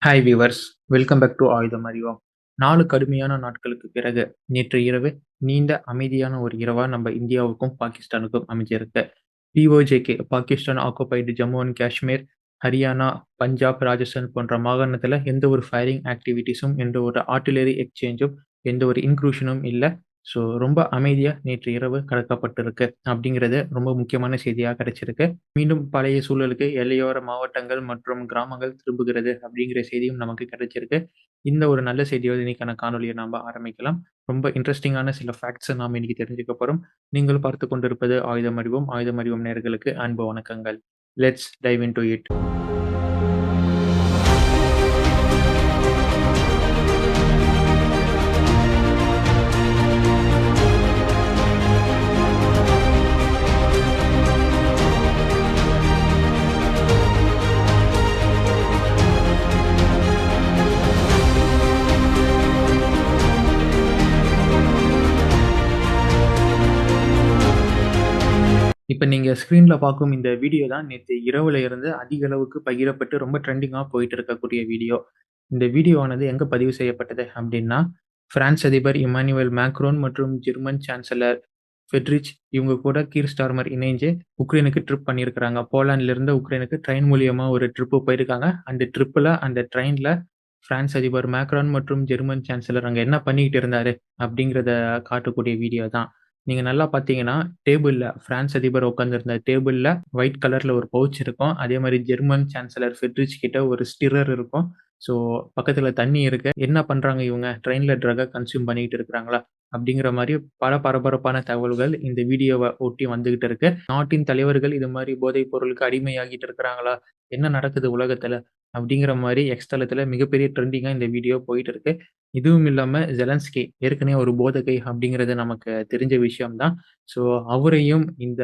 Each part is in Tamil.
Hi viewers, welcome back to Ayudham Arivom. 4 கடுமையான நாட்களுக்கு பிறகு நேற்று இரவு நீண்ட அமைதியான ஒரு இரவா நம்ம இந்தியாவுக்கும் பாகிஸ்தானுக்கும் அமைஞ்சிருக்கு. பிஓஜேகே பாகிஸ்தான் ஆக்குபைடு ஜம்மு அண்ட் காஷ்மீர், ஹரியானா, பஞ்சாப், ராஜஸ்தான் போன்ற மாகாணத்துல எந்த ஒரு ஃபயரிங் ஆக்டிவிட்டீஸும், எந்த ஒரு ஆர்ட்டில்லரி எக்ஸ்சேஞ்சும், எந்த ஒரு இன்க்ளூஷனும் இல்ல. ஸோ ரொம்ப அமைதியா நேற்று இரவு கடக்கப்பட்டிருக்கு. அப்படிங்கிறது ரொம்ப முக்கியமான செய்தியா கிடைச்சிருக்கு. மீண்டும் பழைய சூழலுக்கு எல்லையோர மாவட்டங்கள் மற்றும் கிராமங்கள் திரும்புகிறது அப்படிங்கிற செய்தியும் நமக்கு கிடைச்சிருக்கு. இந்த ஒரு நல்ல செய்தியோட இன்னைக்கான காணொளிய நாம ஆரம்பிக்கலாம். ரொம்ப இன்ட்ரஸ்டிங்கான சில ஃபேக்ட்ஸ நாம இன்னைக்கு தெரிஞ்சுக்க போறோம். நீங்கள் பார்த்துக் கொண்டிருப்பது ஆயுதம் அறிவோம். ஆயுதம் அறிவோம் நேயர்களுக்கு அன்பு வணக்கங்கள். Let's dive into it. இப்ப நீங்க ஸ்க்ரீன்ல பார்க்கும் இந்த வீடியோ தான் நேத்து இரவுல இருந்து அதிக அளவுக்கு பகிரப்பட்டு ரொம்ப ட்ரெண்டிங்கா போயிட்டு இருக்கக்கூடிய வீடியோ. இந்த வீடியோ ஆனது எங்க பதிவு செய்யப்பட்டது அப்டின்னா, பிரான்ஸ் அதிபர் இம்மானுவேல் மேக்ரோன் மற்றும் ஜெர்மன் சான்சலர் ஃபிட்ரிச் இவங்க கூட கீர் ஸ்டார்மர் இணைஞ்சு உக்ரைனுக்கு ட்ரிப் பண்ணியிருக்கிறாங்க. போலாண்ட்ல இருந்து உக்ரைனுக்கு ட்ரெயின் மூலியமா ஒரு ட்ரிப் போயிருக்காங்க. அந்த ட்ரிப்ல அந்த ட்ரெயின்ல பிரான்ஸ் அதிபர் மேக்ரான் மற்றும் ஜெர்மன் சான்சலர் அங்க என்ன பண்ணிக்கிட்டு இருந்தாரு அப்டிங்கிறத காட்டக்கூடிய வீடியோ தான். நீங்க நல்லா பார்த்தீங்கன்னா, டேபிள்ல பிரான்ஸ் அதிபர் உட்கார்ந்திருந்த டேபிள்ல ஒயிட் கலர்ல ஒரு பவுச் இருக்கும். அதே மாரி ஜெர்மன் சான்சலர் ஃபிட்ரிச் கிட்ட ஒரு ஸ்டிரர் இருக்கும். ஸோ பக்கத்துல தண்ணி இருக்கு. என்ன பண்றாங்க இவங்க? ட்ரெயின்ல ட்ரக்க கன்சியூம் பண்ணிட்டு இருக்கிறாங்களா? அப்படிங்கிற மாரி பல பரபரப்பான தகவல்கள் இந்த வீடியோவ ஒட்டி வந்துகிட்டு இருக்கு. நாட்டின் தலைவர்கள் இது மாரி போதைப் பொருளுக்கு அடிமையாகிட்டு இருக்கிறாங்களா? என்ன நடக்குது உலகத்துல? அப்படிங்கிற மாரி எக்ஸ் தளத்துல மிகப்பெரிய ட்ரெண்டிங்கா இந்த வீடியோ போயிட்டு இருக்கு. இதுவும் இல்லாம ஜெலன்ஸ்கி ஏற்கனவே ஒரு போதகை அப்படிங்கிறது நமக்கு தெரிஞ்ச விஷயம் தான். ஸோ அவரையும் இந்த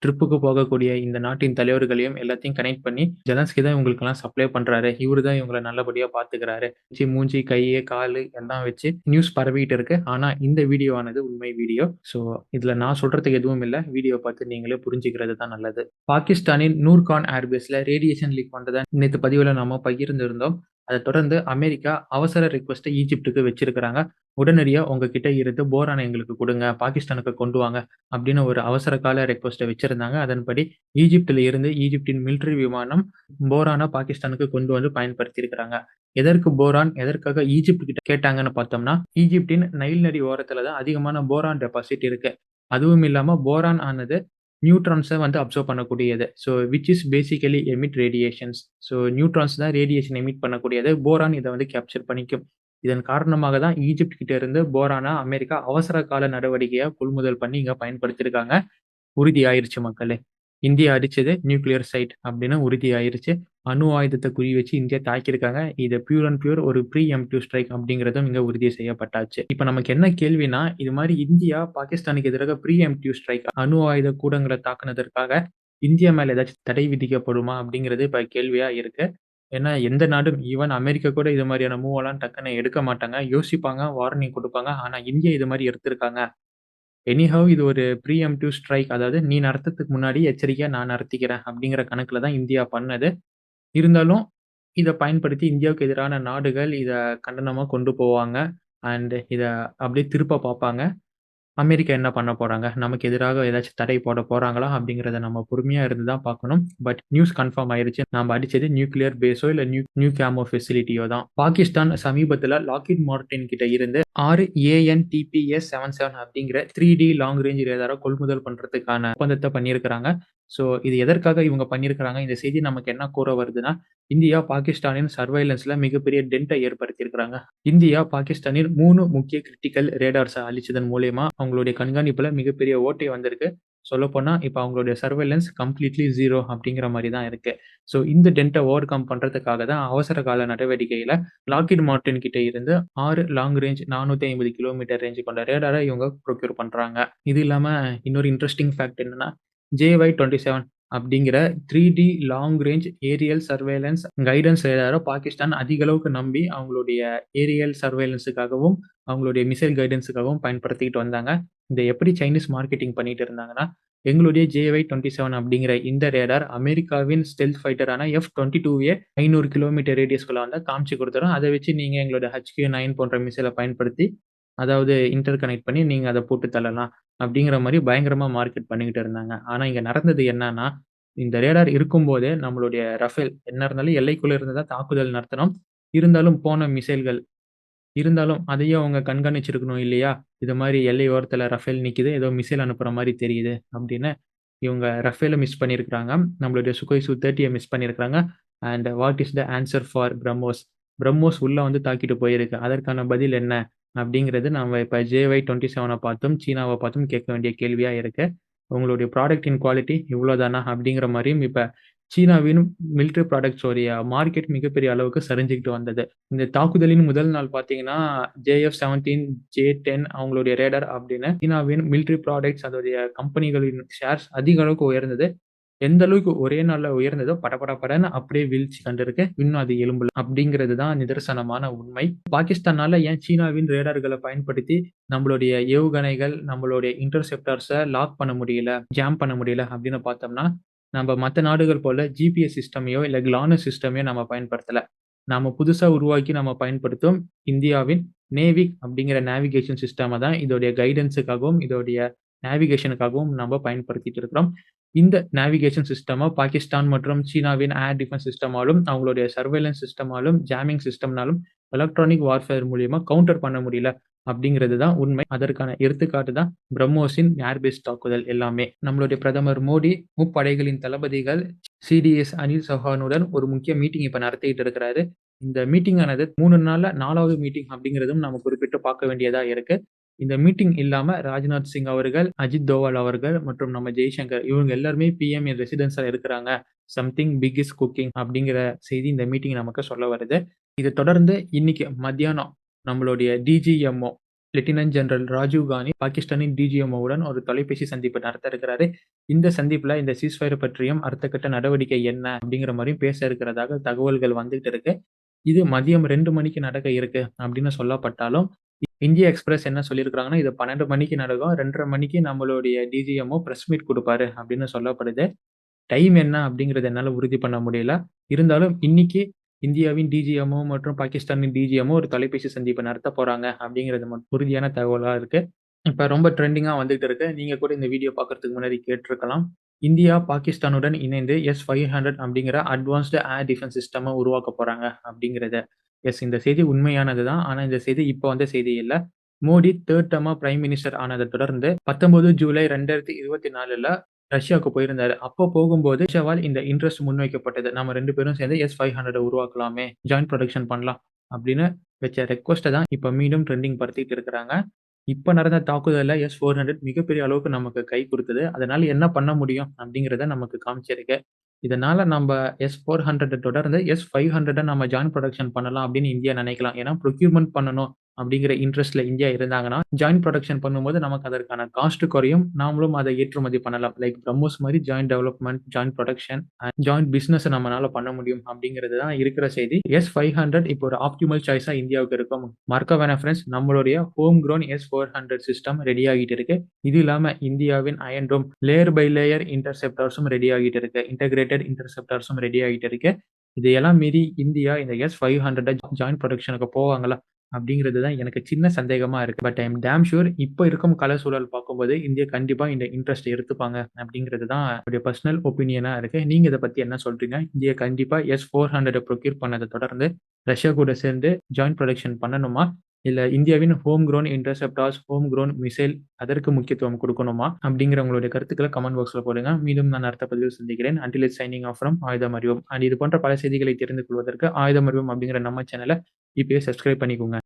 ட்ரிப்புக்கு போகக்கூடிய இந்த நாட்டின் தலைவர்களையும் எல்லாத்தையும் கனெக்ட் பண்ணி, ஜெலன்ஸ்கி தான் இவங்களுக்கெல்லாம் சப்ளை பண்றாரு. இவரு தான் இவங்கள நல்லபடியா பார்த்துக்கிறாரு. மூஞ்சி, கையு, காலு எல்லாம் வச்சு நியூஸ் பரவிட்டு இருக்கு. ஆனா இந்த வீடியோ ஆனது உண்மை வீடியோ. ஸோ இதுல நான் சொல்றதுக்கு எதுவும் இல்ல. வீடியோ பார்த்து நீங்களே புரிஞ்சுக்கிறது தான் நல்லது. பாகிஸ்தானின் நூர்கான் ஏர்பேஸ்ல ரேடியேஷன் லீக் வந்தத நேத்து பதிவுல நாம பகிர்ந்திருந்தோம். அத தொடர்ந்து அமெரிக்கா அவசர ரிக்வெஸ்ட்ட ஈஜிப்ட்க்கு வச்சிருக்கிறாங்க. உடனடியா உங்ககிட்ட இருந்து போரான எங்களுக்கு குடுங்க. பாகிஸ்தானுக்கு கொண்டு வாங்க அப்படின்னு ஒரு அவசர கால ரிக்வெஸ்ட்ட வச்சிருந்தாங்க. அதன்படி ஈஜிப்ட்ல இருந்து ஈஜிப்டின் மிலிட்டரி விமானம் போரான பாகிஸ்தானுக்கு கொண்டு வந்து பயன்படுத்தியிருக்கிறாங்க. எதற்கு போரான்? எதற்காக ஈஜிப்ட் கிட்ட கேட்டாங்கன்னு பார்த்தோம்னா, ஈஜிப்டின் நைல் நதி ஓரத்துல தான் அதிகமான போரான் டெபாசிட் இருக்கு. அதுவும் இல்லாம போரான் ஆனது நியூட்ரான்ஸ வந்து அப்சர்வ் பண்ணக்கூடியது. So which is basically emit radiations. So neutrons தான் ரேடியேஷன் எமிட் பண்ணக்கூடியது. போரான் இத வந்து கேப்சர் பண்ணிக்கும். இதன் காரணமாக தான் ஈஜிப்ட் கிட்ட இருந்து போரான அமெரிக்கா அவசர கால நடவடிக்கையா கொள்முதல் பண்ணி இங்க பயன்படுத்தியிருக்காங்க. உறுதியாயிருச்சு மக்களே. இந்தியா அடிச்சது நியூக்ளியர் சைட் அப்படின்னு உறுதியாயிருச்சு. அணு ஆயுதத்த குறி வச்சு இந்தியா தாக்கியிருக்காங்க. இது பியூர் அண்ட் பியூர் ஒரு ப்ரீ எம்ப்டிவ் ஸ்ட்ரைக் அப்படிங்கிறதும் இங்க உறுதி செய்யப்பட்டாச்சு. இப்ப நமக்கு என்ன கேள்வினா, இது மாரி இந்தியா பாகிஸ்தானுக்கு எதிராக ப்ரீ எம்ப்டிவ் ஸ்ட்ரைக் அணு ஆயுத கூடங்கள தாக்குனதற்காக இந்தியா மேல ஏதாச்சும் தடை விதிக்கப்படுமா? அப்படிங்கிறது இப்ப கேள்வியா இருக்கு. ஏன்னா எந்த நாடும் ஈவன் அமெரிக்கா கூட இது மாரியான மூவ் எல்லாம் டக்குன்னு எடுக்க மாட்டாங்க. யோசிப்பாங்க, வார்னிங் குடுப்பாங்க. ஆனா இந்தியா இது மாரி எடுத்திருக்காங்க. எனிஹவ் இது ஒரு ப்ரீ எம்ப்டிவ் ஸ்ட்ரைக். அதாவது நீ நடத்துறதுக்கு முன்னாடி எச்சரிக்கையா நான் நடத்திக்கிறேன் அப்படிங்கிற கணக்குல தான் இந்தியா பண்ணது. இருந்தாலும் இத பயன்படுத்தி இந்தியாவுக்கு எதிரான நாடுகள் இத கண்டனமா கொண்டு போவாங்க. அண்ட் இத அப்படியே திருப்ப பார்ப்பாங்க. அமெரிக்கா என்ன பண்ண போறாங்க? நமக்கு எதிராக ஏதாச்சும் தடை போட போறாங்களா? அப்படிங்கிறத நம்ம பொறுமையா இருந்து தான் பார்க்கணும். பட் நியூஸ் கன்ஃபார்ம் ஆயிருச்சு. நாம அடிச்சது நியூக்ளியர் பேஸோ இல்ல நியூ ஃபெசிலிட்டியோ தான். பாகிஸ்தான் சமீபத்தில லாக்ஹீட் மார்டின் கிட்ட இருந்து 6 AN/TPS 77 அப்படிங்கிற 3D லாங் ரேஞ்ச் ரேடார கொள்முதல் பண்றதுக்கான ஒப்பந்தத்த பண்ணியிருக்கிறாங்க. ஸோ இது எதற்காக இவங்க பண்ணியிருக்கிறாங்க? இந்த செய்தி நமக்கு என்ன கூற வருதுன்னா, இந்தியா பாகிஸ்தானின் சர்வைலன்ஸ்ல மிகப்பெரிய டென்ட்ட ஏற்படுத்தியிருக்கிறாங்க. இந்தியா பாகிஸ்தானின் 3 முக்கிய கிரிட்டிக்கல் ரேடார்ஸ அழிச்சதன் மூலியமா அவங்களுடைய கண்காணிப்புல மிகப்பெரிய ஓட்டை வந்திருக்கு. சொல்லப்போனா, இப்ப அவங்களுடைய சர்வைலன்ஸ் கம்ப்ளீட்லி 0 அப்படிங்கிற மாரி தான் இருக்கு. ஸோ இந்த டென்ட்ட ஓவர் கம் பண்றதுக்காக தான் அவசர கால நடவடிக்கையில லாக்ஹீட் மார்டின் கிட்ட இருந்து 6 லாங் ரேஞ்ச் 450 கிலோமீட்டர் ரேஞ்ச் கொண்ட ரேடார இவங்க ப்ரொக்யூர் பண்றாங்க. இது இல்லாம இன்னொரு இன்ட்ரஸ்டிங் ஃபேக்ட் என்னன்னா, JY-27 அப்படிங்கிற 3D long range aerial surveillance guidance ரேடார பாகிஸ்தான் அதிக அளவுக்கு நம்பி அவங்களுடைய ஏரியல் சர்வேலன்ஸுக்காகவும், அவங்களுடைய மிசைல் கைடன்ஸுக்காகவும் பயன்படுத்திக்கிட்டு வந்தாங்க. இத எப்படி சைனீஸ் மார்க்கெட்டிங் பண்ணிட்டு இருந்தாங்கன்னா, எங்களுடைய JY-27 அப்படிங்கிற இந்த ரேடார் அமெரிக்காவின் ஸ்டெல்த் ஃபைட்டரான F-22வே 500 கிலோமீட்டர் ரேடியஸ்குள்ள வந்தா காமிச்சு குடுத்துரும். அத வச்சு நீங்க எங்களோட HQ-9 போன்ற மிசைல பயன்படுத்தி, அதாவது இன்டர் கனெக்ட் பண்ணி நீங்க அத போட்டு தள்ளலாம். அப்படிங்கிற மாரி பயங்கரமா மார்க்கெட் பண்ணிக்கிட்டு இருந்தாங்க. ஆனா இங்க நடந்தது என்னன்னா, இந்த ரேடார் இருக்கும்போதே நம்மளுடைய ரஃபேல் என்ன இருந்தாலும் எல்லைக்குள்ள இருந்து தான் தாக்குதல் நடத்தணும். இருந்தாலும் போன மிசைல்கள் இருந்தாலும் அதையும் அவங்க கண்காணிச்சிருக்கணும் இல்லையா? இது மாரி எல்லை ஓரத்துல ரஃபேல் நிக்குது. ஏதோ மிசைல் அனுப்புற மாரி தெரியுது அப்படின்னு. இவங்க ரஃபேல மிஸ் பண்ணியிருக்கிறாங்க. நம்மளுடைய சுகோய் Su-30ய மிஸ் பண்ணியிருக்கிறாங்க. And what is the answer for BrahMos? BrahMos உள்ள வந்து தாக்கிட்டு போயிருக்கு. அதற்கான பதில் என்ன? அப்படிங்கிறது நாம இப்ப JY-27 பார்த்தும், சீனாவ பார்த்தும் கேட்க வேண்டிய கேள்வியா இருக்கு. உங்களுடைய ப்ராடக்ட்டின் குவாலிட்டி இவ்வளோதானா? அப்படிங்கிற மாரியும் இப்ப சீனாவின் மிலிட்டரி ப்ராடக்ட்ஸ் உடைய மார்க்கெட் மிகப்பெரிய அளவுக்கு சரிஞ்சுகிட்டு வந்தது. இந்த தாக்குதலின் முதல் நாள் பார்த்தீங்கன்னா, JF-17, J-10 அவங்களுடைய ரேடார் அப்படின்னு சீனாவின் மிலிட்டரி ப்ராடக்ட்ஸ் அதோடைய கம்பெனிகளின் ஷேர்ஸ் அதிக அளவுக்கு உயர்ந்தது. எந்த அளவுக்கு ஒரே நாள்ல உயர்ந்ததோ படபடன்னு அப்படியே வீழ்ச்சி கண்டிருக்கு. இன்னும் அது எழும்பல. அப்படிங்கிறது தான் நிதர்சனமான உண்மை. பாகிஸ்தானால ஏன் சீனாவின் ரேடார்கள பயன்படுத்தி நம்மளுடைய ஏவுகணைகள், நம்மளுடைய இன்டர்செப்டார்ஸ லாக் பண்ண முடியல, ஜாம் பண்ண முடியல அப்படின்னு பார்த்தோம்னா, நம்ப மத்த நாடுகள் போல ஜிபிஎஸ் சிஸ்டமையோ, இல்ல GLONASS சிஸ்டமையோ நம்ம பயன்படுத்தல. நாம புதுசா உருவாக்கி நம்ம பயன்படுத்தும் இந்தியாவின் நேவிக் அப்படிங்கிற நேவிகேஷன் சிஸ்டம தான் இதோடைய கைடன்ஸுக்காகவும், இதோடைய நேவிகேஷனுக்காகவும் நம்ப பயன்படுத்திட்டு இருக்கிறோம். இந்த நேவிகேஷன் சிஸ்டம பாகிஸ்தான் மற்றும் சீனாவின் ஏர் டிஃபென்ஸ் சிஸ்டமாலும், அவங்களுடைய சர்வேலன்ஸ் சிஸ்டமாலும், ஜாமிங் சிஸ்டம்னாலும் எலக்ட்ரானிக் வார்ஃபேர் மூலியமா கவுண்டர் பண்ண முடியல அப்படிங்கிறது தான் உண்மை. அதற்கான எடுத்துக்காட்டு தான் பிரம்மோஸின் ஏர்பேஸ் தாக்குதல் எல்லாமே. நம்மளுடைய பிரதமர் மோடி முப்படைகளின் தளபதிகள் சிடிஎஸ் அனில் சௌஹானுடன் ஒரு முக்கிய மீட்டிங் இப்ப நடத்திட்டு இருக்கிறாரு. இந்த மீட்டிங் ஆனது 3 நாள்ல 4வது மீட்டிங் அப்படிங்கிறதும் நாம குறிப்பிட்டு பார்க்க வேண்டியதா இருக்கு. இந்த மீட்டிங் இல்லாம ராஜ்நாத் சிங் அவர்கள், அஜித் தோவல் அவர்கள் மற்றும் நம்ம ஜெய்சங்கர் இவங்க எல்லாருமே பிஎம் இன் ரெசிடென்ஸ்ல இருக்கிறாங்க. சம்திங் பிக் இஸ் குக்கிங் அப்படிங்கிற செய்தி இந்த மீட்டிங் நமக்கு சொல்ல வருது. இத தொடர்ந்து இன்னைக்கு மத்தியானம் நம்மளுடைய DGMO lieutenant general Rajiv Gandhi பாகிஸ்தானின் டிஜிஎம்ஓவுடன் ஒரு தொலைபேசி சந்திப்பு நடத்த இருக்கிறாரு. இந்த சந்திப்புல இந்த சீஸ்ஃபயர் பற்றியும் அடுத்த கட்ட நடவடிக்கை என்ன அப்படிங்கிற மாரியும் பேச இருக்கிறதாக தகவல்கள் வந்துகிட்டு இருக்கு. இது மதியம் 2 மணிக்கு நடக்க இருக்கு அப்படின்னு சொல்லப்பட்டாலும், இந்தியா எக்ஸ்பிரஸ் என்ன சொல்லியிருக்கிறாங்கன்னா, இது 12 மணிக்கு நடக்கும். 2:30 மணிக்கு நம்மளுடைய டிஜிஎம்ஓ பிரஸ் மீட் குடுப்பாரு அப்படின்னு சொல்லப்படுது. டைம் என்ன அப்படிங்கிறத என்னால உறுதி பண்ண முடியல. இருந்தாலும் இன்னைக்கு இந்தியாவின் டிஜிஎம்ஓ மற்றும் பாகிஸ்தானின் டிஜிஎம்ஓ ஒரு தொலைபேசி சந்திப்பு நடத்த போறாங்க அப்படிங்கிறது உறுதியான தகவலா இருக்கு. இப்ப ரொம்ப ட்ரெண்டிங்கா வந்துட்டு இருக்கு. நீங்க கூட இந்த வீடியோ பார்க்கறதுக்கு முன்னாடி கேட்டிருக்கலாம். இந்தியா பாகிஸ்தானுடன் இணைந்து S-500 அப்படிங்கிற அட்வான்ஸ்டு ஏர் டிஃபென்ஸ் சிஸ்டம உருவாக்க போறாங்க அப்படிங்கிறத. இந்த செய்தி உண்மையானது தான். ஆனா இந்த செய்தி இப்ப வந்த செய்தி இல்ல. மோடி 3 டெர்மா பிரைம் மினிஸ்டர் ஆனத தொடர்ந்து 19 ஜூலை 2024ல ரஷ்யாவுக்கு போயிருந்தாரு. அப்போ போகும்போது ரஷ்யாவால் இந்த இன்ட்ரெஸ்ட் முன்வைக்கப்பட்டது. நாம 2 பேரும் சேர்ந்து S-500 உருவாக்கலாமே! ஜாயிண்ட் புரொடக்ஷன் பண்ணலாம். அப்படின்னு வச்ச ரெக்வெஸ்ட்ட தான் இப்ப மீண்டும் ட்ரெண்டிங் படுத்திட்டு இருக்கிறாங்க. இப்ப நடந்த தாக்குதல்ல S-400 மிகப்பெரிய அளவுக்கு நமக்கு கை குடுத்தது. அதனால என்ன பண்ண முடியும் அப்படிங்கிறத நமக்கு காமிச்சிருக்கு. இதனால நம்ப S-400 தொடர்ந்து S-500 நம்ம ஜாயிண்ட் புரொடக்ஷன் பண்ணலாம் அப்படின்னு இந்தியா நினைக்கலாம். ஏன்னா ப்ரொக்யூர்மென்ட் பண்ணணும் அப்படிங்கிற இன்ட்ரெஸ்ட்ல இந்தியா இருந்தாங்கன்னா, ஜாயிண்ட் புரொடக்ஷன் பண்ணும்போது நமக்கு அதற்கான காஸ்ட் குறையும். நாமளும் அதை ஏற்றுமதி பண்ணலாம். லைக் பிரம்மோஸ் மாரி joint development, joint production and joint business நம்மனால பண்ண முடியும் அப்படிங்கிறது தான் இருக்கிற செய்தி. S-500 இப்போ ஒரு ஆப்டிமல் சாய்ஸா இந்தியாவுக்கு இருக்கும். மறக்க வேணாம் ஃபிரெண்ட்ஸ், நம்மளுடைய home crown S-400 system ready ஆகிட்டு இருக்கு. இது இல்லாம இந்தியாவின் iron dome layer by layer இன்டர்செப்டார்ஸும் ரெடி ஆகிட்டு இருக்கு. இன்டகிரேட்டட் இன்டர்செப்டார்ஸும் ரெடி ஆகிட்டு இருக்கு. இதையெல்லாம் மீறி இந்தியா இந்த S-500 ஜாயிண்ட் புரொடக்ஷனுக்கு போவாங்களா? அப்படிங்கிறது தான் எனக்கு சின்ன சந்தேகமா இருக்கு. But I am damn sure இப்ப இருக்கும் கள சூழல் பார்க்கும்போது இந்தியா கண்டிப்பா இந்த இன்ட்ரெஸ்ட் எடுத்துப்பாங்க அப்படிங்கிறது தான் என்னுடைய பெர்சனல் ஒப்பீனியனா இருக்கு. நீங்க இத பத்தி என்ன சொல்றீங்க? இந்தியா கண்டிப்பா S-400 ப்ரொக்யூர் பண்ணத தொடர்ந்து ரஷ்யா கூட சேர்ந்து ஜாயிண்ட் புரொடக்ஷன் பண்ணணுமா? இல்ல இந்தியாவின் homegrown interceptors, homegrown missile அதற்கு முக்கியத்துவம் குடுக்கணுமா? அப்படிங்கிற உங்களுடைய கருத்துக்கள கமெண்ட் பாக்ஸ்ல போடுங்க. மீண்டும் நான் அடுத்த பதிவில் சந்திக்கிறேன். Until it's signing off from ஆயுதம் அறிவோம். அண்ட் இது போன்ற பல செய்திகளை தெரிந்து கொள்வதற்கு ஆயுதம் அறிவோம் அப்படிங்கிற நம்ம சேனல இப்பயே சப்ஸ்கிரைப் பண்ணிக்கோங்க.